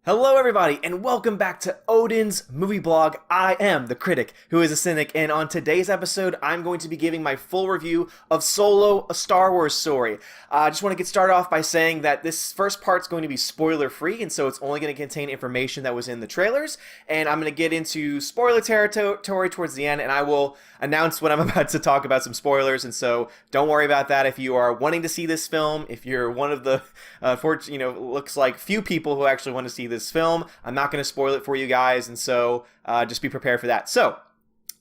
Hello, everybody, and welcome back to Odin's Movie Blog. I am the critic who is a cynic, and on today's episode, I'm going to be giving my full review of Solo, a Star Wars story. I just want to get started off by saying that this first part's going to be spoiler-free, and so it's only going to contain information that was in the trailers, and I'm going to get into spoiler territory towards the end, and I will announce when I'm about to talk about some spoilers, and so don't worry about that if you are wanting to see this film, if you're one of the, looks like few people who actually want to see this film. I'm not going to spoil it for you guys, and so just be prepared for that. So,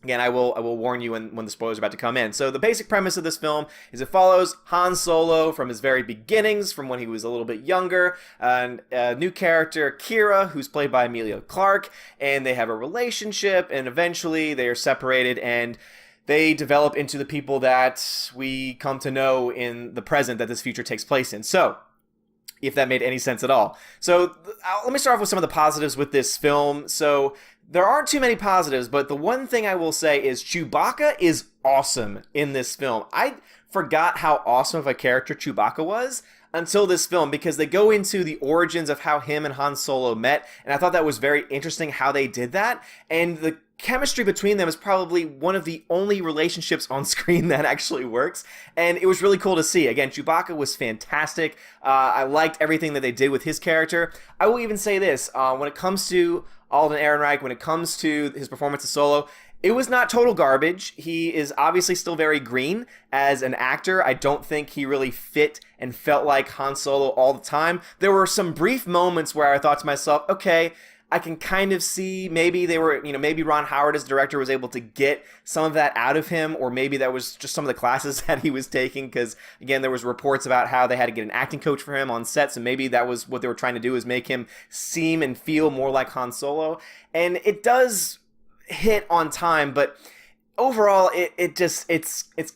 again, I will warn you when the spoilers are about to come in. So the basic premise of this film is it follows Han Solo from his very beginnings, from when he was a little bit younger, and a new character, Kira, who's played by Emilia Clarke, and they have a relationship, and eventually they are separated, and they develop into the people that we come to know in the present that this future takes place in. So, if that made any sense at all. So let me start off with some of the positives with this film. So there aren't too many positives, but the one thing I will say is Chewbacca is awesome in this film. I forgot how awesome of a character Chewbacca was until this film, because they go into the origins of how him and Han Solo met, and I thought that was very interesting how they did that, and the chemistry between them is probably one of the only relationships on screen that actually works, and it was really cool to see. Again, Chewbacca was fantastic. I liked everything that they did with his character. I will even say this, when it comes to Alden Ehrenreich, when it comes to his performance of Solo, it was not total garbage. He is obviously still very green as an actor. I don't think he really fit and felt like Han Solo all the time. There were some brief moments where I thought to myself, okay, I can kind of see maybe maybe Ron Howard as director was able to get some of that out of him, or maybe that was just some of the classes that he was taking, because again, there was reports about how they had to get an acting coach for him on set, so maybe that was what they were trying to do, is make him seem and feel more like Han Solo. And it does hit on time, but overall it's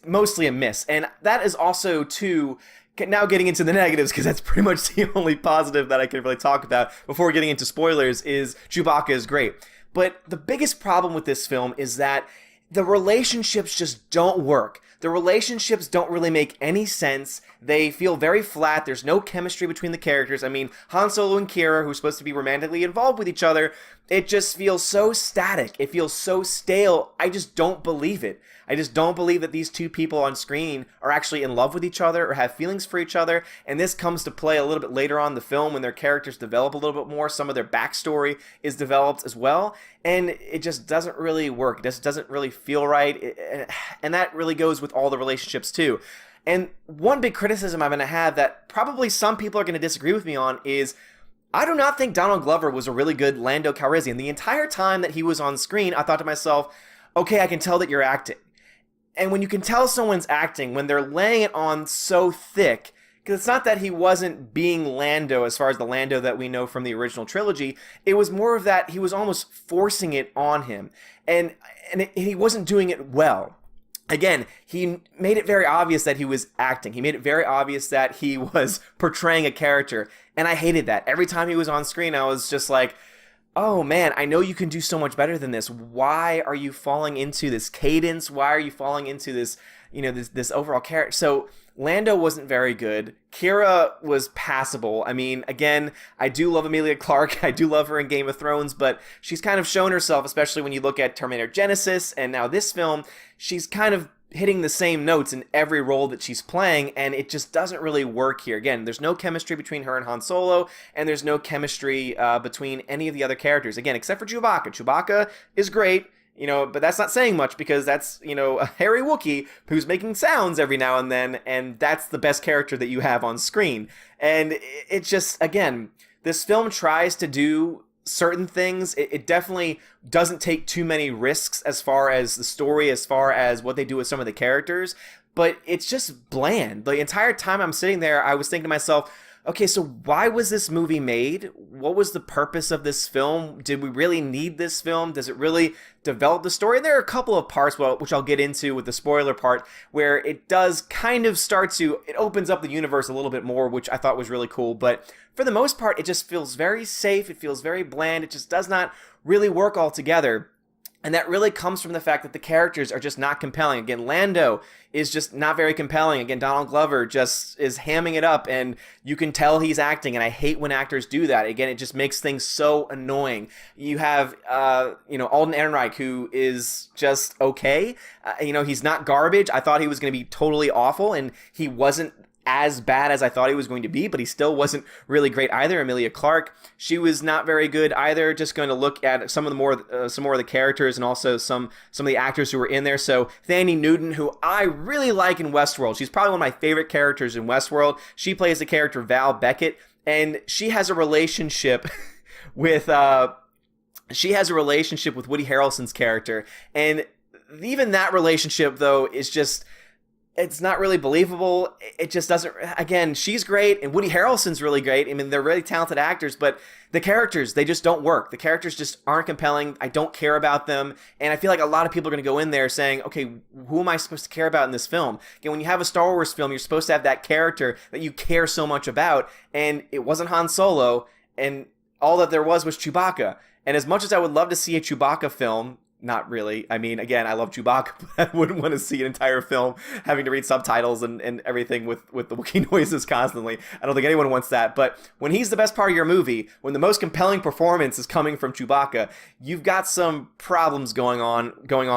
mostly a miss. And that is also too, now getting into the negatives, because that's pretty much the only positive that I can really talk about before getting into spoilers, is Chewbacca is great. But the biggest problem with this film is that the relationships just don't work. The relationships don't really make any sense. They feel very flat. There's no chemistry between the characters. I mean, Han Solo and Kira, who's supposed to be romantically involved with each other, it just feels so static. It feels so stale. I just don't believe it. I just don't believe that these two people on screen are actually in love with each other or have feelings for each other. And this comes to play a little bit later on in the film when their characters develop a little bit more. Some of their backstory is developed as well. And it just doesn't really work. It just doesn't really feel right. And that really goes with all the relationships too. And one big criticism I'm going to have that probably some people are going to disagree with me on is, I do not think Donald Glover was a really good Lando Calrissian. The entire time that he was on screen, I thought to myself, okay, I can tell that you're acting. And when you can tell someone's acting, when they're laying it on so thick, because it's not that he wasn't being Lando as far as the Lando that we know from the original trilogy, it was more of that he was almost forcing it on him. And he wasn't doing it well. Again, he made it very obvious that he was acting. He made it very obvious that he was portraying a character. And I hated that. Every time he was on screen, I was just like, oh man, I know you can do so much better than this. Why are you falling into this cadence? Why are you falling into this, this overall character? So Lando wasn't very good. Kira was passable. I mean, again, I do love Emilia Clarke. I do love her in Game of Thrones, but she's kind of shown herself, especially when you look at Terminator Genesis and now this film, she's kind of hitting the same notes in every role that she's playing, and it just doesn't really work here. Again, there's no chemistry between her and Han Solo, and there's no chemistry between any of the other characters. Again, except for Chewbacca. Chewbacca is great, but that's not saying much, because that's, a hairy Wookiee who's making sounds every now and then, and that's the best character that you have on screen. And it just, again, this film tries to do certain things. It definitely doesn't take too many risks as far as the story, as far as what they do with some of the characters, but it's just bland. The entire time I'm sitting there, I was thinking to myself, okay, so why was this movie made? What was the purpose of this film? Did we really need this film? Does it really develop the story? And there are a couple of parts, which I'll get into with the spoiler part, where it does kind of it opens up the universe a little bit more, which I thought was really cool. But for the most part, it just feels very safe. It feels very bland. It just does not really work altogether. And that really comes from the fact that the characters are just not compelling. Again, Lando is just not very compelling. Again, Donald Glover just is hamming it up, and you can tell he's acting, and I hate when actors do that. Again, it just makes things so annoying. You have, Alden Ehrenreich, who is just okay. He's not garbage. I thought he was going to be totally awful, and he wasn't as bad as I thought he was going to be, but he still wasn't really great either. Emilia Clarke, she was not very good either. Just going to look at some more of the characters and also some of the actors who were in there. So Thandie Newton, who I really like in Westworld, she's probably one of my favorite characters in Westworld. She plays the character Val Beckett, and she has a relationship with Woody Harrelson's character, and even that relationship though is just, it's not really believable. It just doesn't. Again, she's great, and Woody Harrelson's really great. I mean, they're really talented actors, but the characters, they just don't work. The characters just aren't compelling. I don't care about them, and I feel like a lot of people are going to go in there saying, okay, who am I supposed to care about in this film? Again, when you have a Star Wars film, you're supposed to have that character that you care so much about, and it wasn't Han Solo, and all that there was Chewbacca. And as much as I would love to see a Chewbacca film, not really. I mean, again, I love Chewbacca, but I wouldn't want to see an entire film having to read subtitles and everything with the Wookiee noises constantly. I don't think anyone wants that. But when he's the best part of your movie, when the most compelling performance is coming from Chewbacca, you've got some problems going on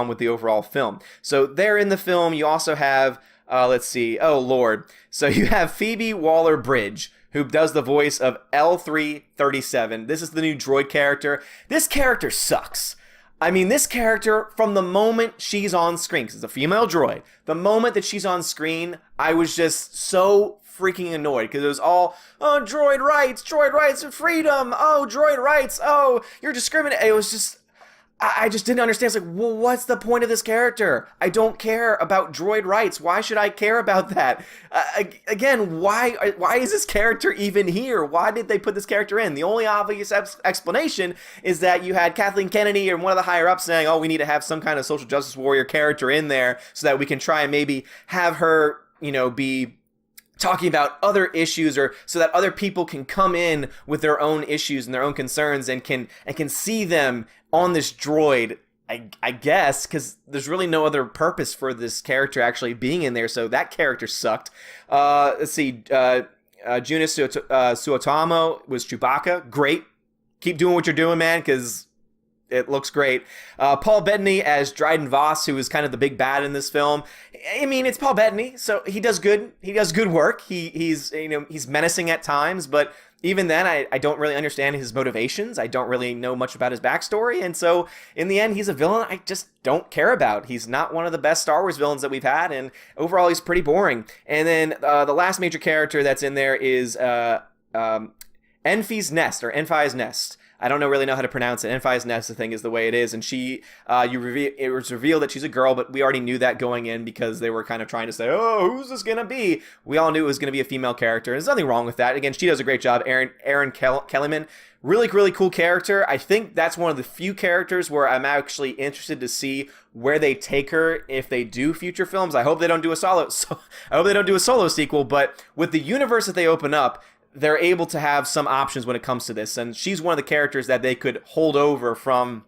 with the overall film. So there in the film, you also have, let's see, oh Lord. So you have Phoebe Waller-Bridge, who does the voice of L337. This is the new droid character. This character sucks. I mean, this character, from the moment she's on screen, because it's a female droid, the moment that she's on screen, I was just so freaking annoyed, because it was all, oh, droid rights and freedom, oh, droid rights, oh, you're discriminating. It was just, I just didn't understand. It's like, well, what's the point of this character? I don't care about droid rights. Why should I care about that? Again, why is this character even here? Why did they put this character in? The only obvious explanation is that you had Kathleen Kennedy or one of the higher ups saying, oh, we need to have some kind of social justice warrior character in there so that we can try and maybe have her, be talking about other issues, or so that other people can come in with their own issues and their own concerns and can see them on this droid, I guess, because there's really no other purpose for this character actually being in there. So that character sucked. Let's see, Juna Suotamo was Chewbacca. Great. Keep doing what you're doing, man, because it looks great. Paul Bettany as Dryden Voss, who is kind of the big bad in this film. I mean, it's Paul Bettany, so he does good. He does good work. He's menacing at times, but even then, I don't really understand his motivations. I don't really know much about his backstory, and so in the end, he's a villain I just don't care about. He's not one of the best Star Wars villains that we've had, and overall, he's pretty boring. And then the last major character that's in there is Enfys Nest. I don't really know how to pronounce it. Enfys Nest, the thing is the way it is, and it was revealed that she's a girl, but we already knew that going in because they were kind of trying to say, oh, who's this gonna be? We all knew it was gonna be a female character. There's nothing wrong with that. Again, she does a great job. Erin Kellyman, really, really cool character. I think that's one of the few characters where I'm actually interested to see where they take her if they do future films. I hope they don't do a solo sequel, but with the universe that they open up, they're able to have some options when it comes to this. And she's one of the characters that they could hold over from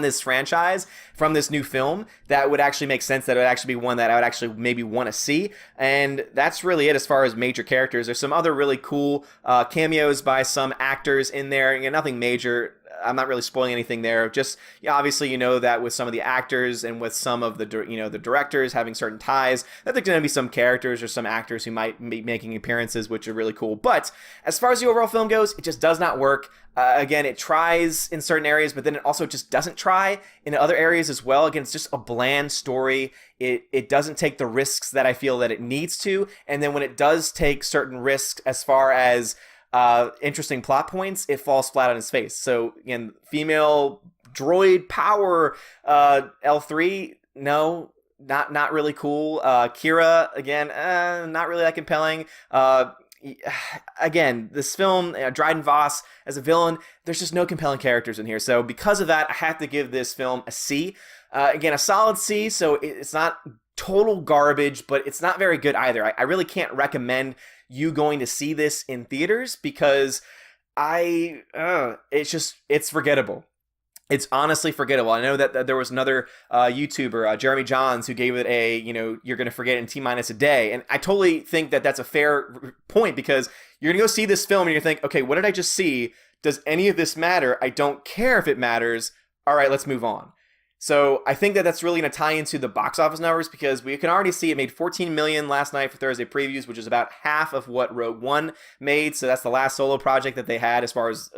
this franchise, from this new film, that would actually make sense, that it would actually be one that I would actually maybe want to see. And that's really it as far as major characters. There's some other really cool cameos by some actors in there. Nothing major. I'm not really spoiling anything there. Just obviously, that with some of the actors and with some of the the directors having certain ties, that there's going to be some characters or some actors who might be making appearances, which are really cool. But as far as the overall film goes, it just does not work. Again, it tries in certain areas, but then it also just doesn't try in other areas as well. Again, it's just a bland story. It doesn't take the risks that I feel that it needs to. And then when it does take certain risks as far as interesting plot points, it falls flat on its face. So again, female droid power, L3, no, not really cool. Kira, again, not really that compelling. Again, this film, Dryden Voss as a villain, there's just no compelling characters in here. So because of that, I have to give this film a C. Again, a solid C, so it's not total garbage, but it's not very good either. I really can't recommend you going to see this in theaters because it's forgettable. It's honestly forgettable. I know that there was another YouTuber, Jeremy Johns, who gave it a, you're going to forget it in T-minus a day. And I totally think that that's a fair point, because you're going to go see this film and you're going to think, okay, what did I just see? Does any of this matter? I don't care if it matters. All right, let's move on. So I think that that's really going to tie into the box office numbers, because we can already see it made 14 million last night for Thursday previews, which is about half of what Rogue One made. So that's the last solo project that they had as far as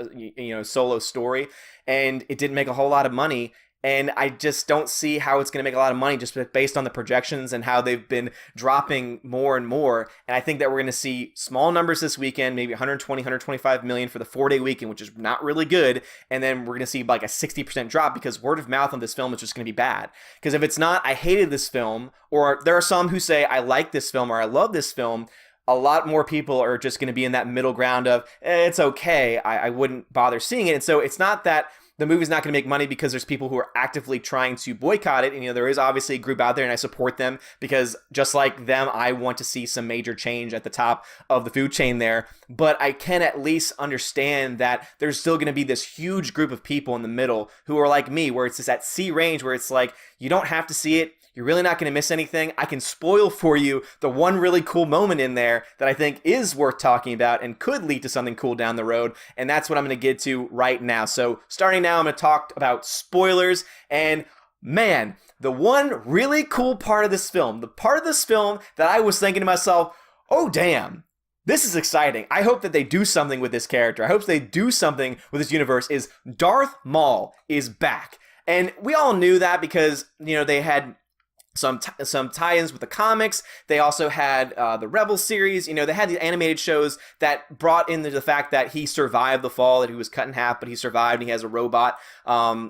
solo story, and it didn't make a whole lot of money. And I just don't see how it's going to make a lot of money just based on the projections and how they've been dropping more and more. And I think that we're going to see small numbers this weekend, maybe 120, 125 million for the 4-day weekend, which is not really good. And then we're going to see like a 60% drop, because word of mouth on this film is just going to be bad. Because if it's not, I hated this film, or there are some who say, I like this film or I love this film, a lot more people are just going to be in that middle ground of, it's okay, I wouldn't bother seeing it. And so it's not that the movie's not going to make money because there's people who are actively trying to boycott it. And, there is obviously a group out there, and I support them, because just like them, I want to see some major change at the top of the food chain there. But I can at least understand that there's still going to be this huge group of people in the middle who are like me, where it's just that C range where it's like, you don't have to see it. You're really not going to miss anything. I can spoil for you the one really cool moment in there that I think is worth talking about and could lead to something cool down the road. And that's what I'm going to get to right now. So starting now, I'm going to talk about spoilers. And man, the one really cool part of this film, the part of this film that I was thinking to myself, oh, damn, this is exciting. I hope that they do something with this character. I hope they do something with this universe, is Darth Maul is back. And we all knew that because, they had some tie-ins with the comics. They also had the Rebel series. They had the animated shows that brought into the fact that he survived the fall, that he was cut in half, but he survived, and he has a robot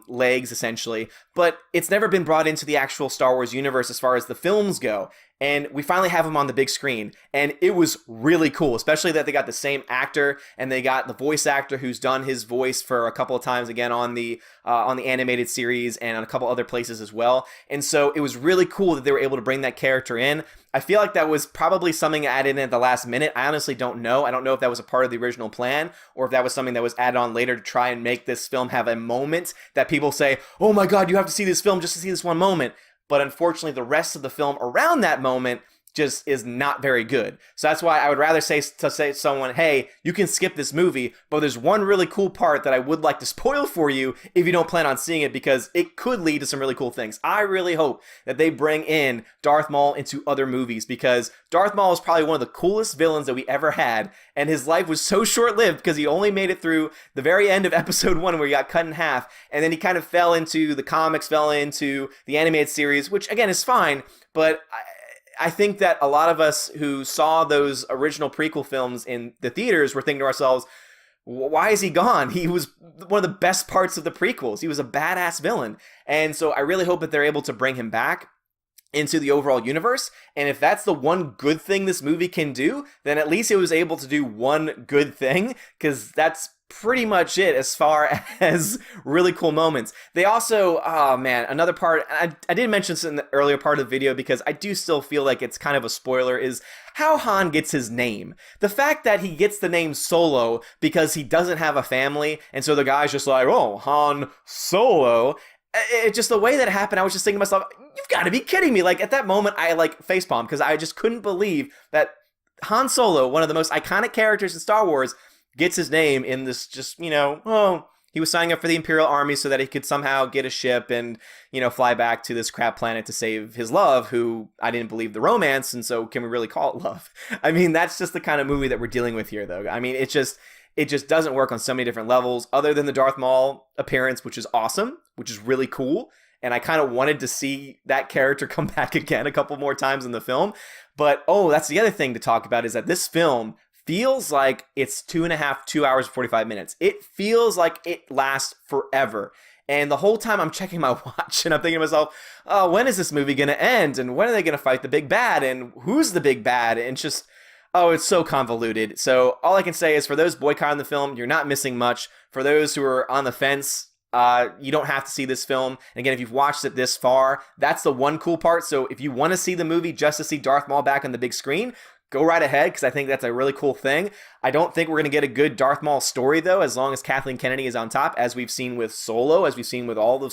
legs, essentially. But it's never been brought into the actual Star Wars universe as far as the films go. And we finally have him on the big screen, and it was really cool, especially that they got the same actor, and they got the voice actor who's done his voice for a couple of times again on the animated series and on a couple other places as well. And so it was really cool that they were able to bring that character in. I feel like that was probably something added in at the last minute. I honestly don't know. I don't know if that was a part of the original plan, or if that was something that was added on later to try and make this film have a moment that people say, oh my God, you have to see this film just to see this one moment. But unfortunately, the rest of the film around that moment just is not very good. So that's why I would rather say to someone, hey, you can skip this movie, but there's one really cool part that I would like to spoil for you if you don't plan on seeing it, because it could lead to some really cool things. I really hope that they bring in Darth Maul into other movies, because Darth Maul is probably one of the coolest villains that we ever had, and his life was so short-lived because he only made it through the very end of episode 1 where he got cut in half, and then he kind of fell into the comics, fell into the animated series, which again is fine, but I think that a lot of us who saw those original prequel films in the theaters were thinking to ourselves, why is he gone? He was one of the best parts of the prequels. He was a badass villain. And so I really hope that they're able to bring him back into the overall universe. And if that's the one good thing this movie can do, then at least it was able to do one good thing, because that's pretty much it as far as really cool moments. They also, oh man, another part, I didn't mention this in the earlier part of the video because I do still feel like it's kind of a spoiler, is how Han gets his name. The fact that he gets the name Solo because he doesn't have a family, and so the guy's just like, oh, Han Solo. It just, the way that it happened, I was just thinking to myself, you've got to be kidding me. Like, at that moment, I facepalmed because I just couldn't believe that Han Solo, one of the most iconic characters in Star Wars, gets his name in this just, he was signing up for the Imperial Army so that he could somehow get a ship and, fly back to this crap planet to save his love, who I didn't believe the romance, and so can we really call it love? I mean, that's just the kind of movie that we're dealing with here, though. I mean, it just doesn't work on so many different levels, other than the Darth Maul appearance, which is awesome, which is really cool, and I kind of wanted to see that character come back again a couple more times in the film. But, that's the other thing to talk about, is that this film feels like it's 2 hours and 45 minutes. It feels like it lasts forever. And the whole time I'm checking my watch and I'm thinking to myself, oh, when is this movie going to end? And when are they going to fight the big bad? And who's the big bad? And just, it's so convoluted. So all I can say is, for those boycotting the film, you're not missing much. For those who are on the fence, you don't have to see this film. And again, if you've watched it this far, that's the one cool part. So if you want to see the movie just to see Darth Maul back on the big screen, go right ahead, because I think that's a really cool thing. I don't think we're going to get a good Darth Maul story, though, as long as Kathleen Kennedy is on top, as we've seen with Solo, as we've seen with all the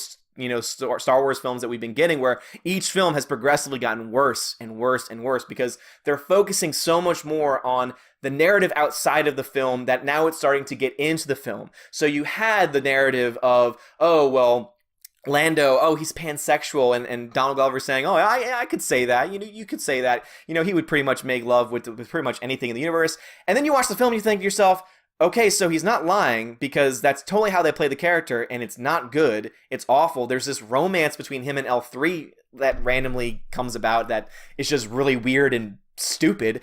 Star Wars films that we've been getting, where each film has progressively gotten worse and worse and worse because they're focusing so much more on the narrative outside of the film that now it's starting to get into the film. So you had the narrative of, oh, well, Lando, oh, he's pansexual, and Donald Glover saying, oh, I could say that, you could say that, he would pretty much make love with pretty much anything in the universe. And then you watch the film and you think to yourself, okay, so he's not lying, because that's totally how they play the character, and it's not good. It's awful. There's this romance between him and L3 that randomly comes about that is just really weird and stupid.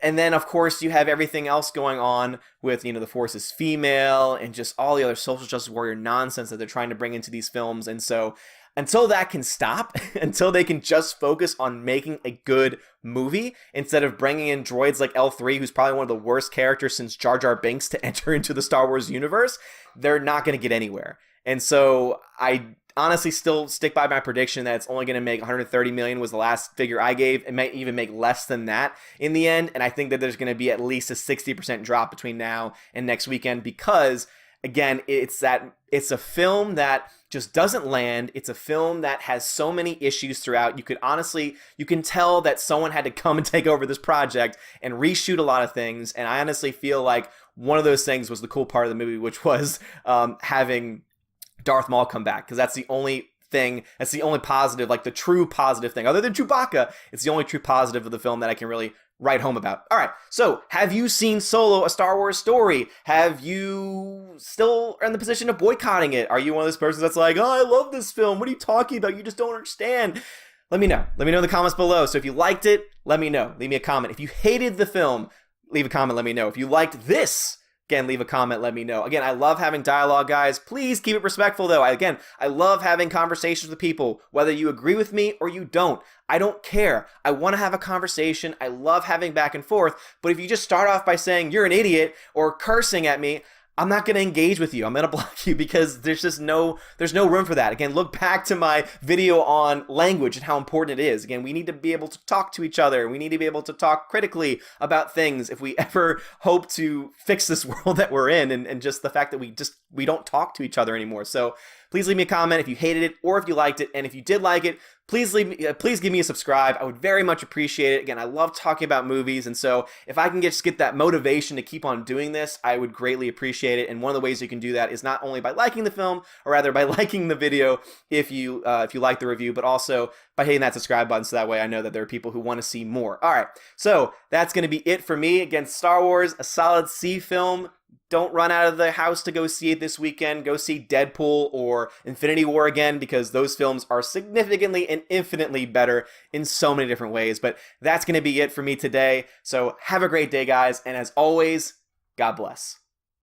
And then, of course, you have everything else going on with, the Force is female and just all the other social justice warrior nonsense that they're trying to bring into these films. And so until that can stop, until they can just focus on making a good movie instead of bringing in droids like L3, who's probably one of the worst characters since Jar Jar Binks to enter into the Star Wars universe, they're not going to get anywhere. And so I honestly still stick by my prediction that it's only going to make 130 million was the last figure I gave. It might even make less than that in the end. And I think that there's going to be at least a 60% drop between now and next weekend, because again, it's a film that just doesn't land. It's a film that has so many issues throughout. You can tell that someone had to come and take over this project and reshoot a lot of things. And I honestly feel like one of those things was the cool part of the movie, which was having Darth Maul come back, because that's the only positive, like the true positive thing, other than Chewbacca. It's the only true positive of the film that I can really write home about. All right, so have you seen Solo, A Star Wars Story? Have you still in the position of boycotting it? Are you one of those persons that's like, oh, I love this film, what are you talking about, you just don't understand? Let me know in the comments below. So if you liked it, let me know, leave me a comment. If you hated the film, leave a comment, let me know. If you liked this, again, leave a comment, let me know. Again, I love having dialogue, guys. Please keep it respectful, though. I love having conversations with people, whether you agree with me or you don't. I don't care. I want to have a conversation. I love having back and forth. But if you just start off by saying you're an idiot or cursing at me, I'm not going to engage with you. I'm going to block you, because there's no room for that. Again, look back to my video on language and how important it is. Again, we need to be able to talk to each other. We need to be able to talk critically about things if we ever hope to fix this world that we're in, and just the fact that we don't talk to each other anymore. So please leave me a comment if you hated it or if you liked it. And if you did like it, please give me a subscribe. I would very much appreciate it. Again, I love talking about movies, and so if I can just get that motivation to keep on doing this, I would greatly appreciate it. And one of the ways you can do that is not only by liking the film, or rather by liking the video if you like the review, but also by hitting that subscribe button, so that way I know that there are people who want to see more. All right, so that's going to be it for me. Again, Star Wars, a solid C film. Don't run out of the house to go see it this weekend. Go see Deadpool or Infinity War again, because those films are significantly and infinitely better in so many different ways. But that's going to be it for me today. So have a great day, guys. And as always, God bless.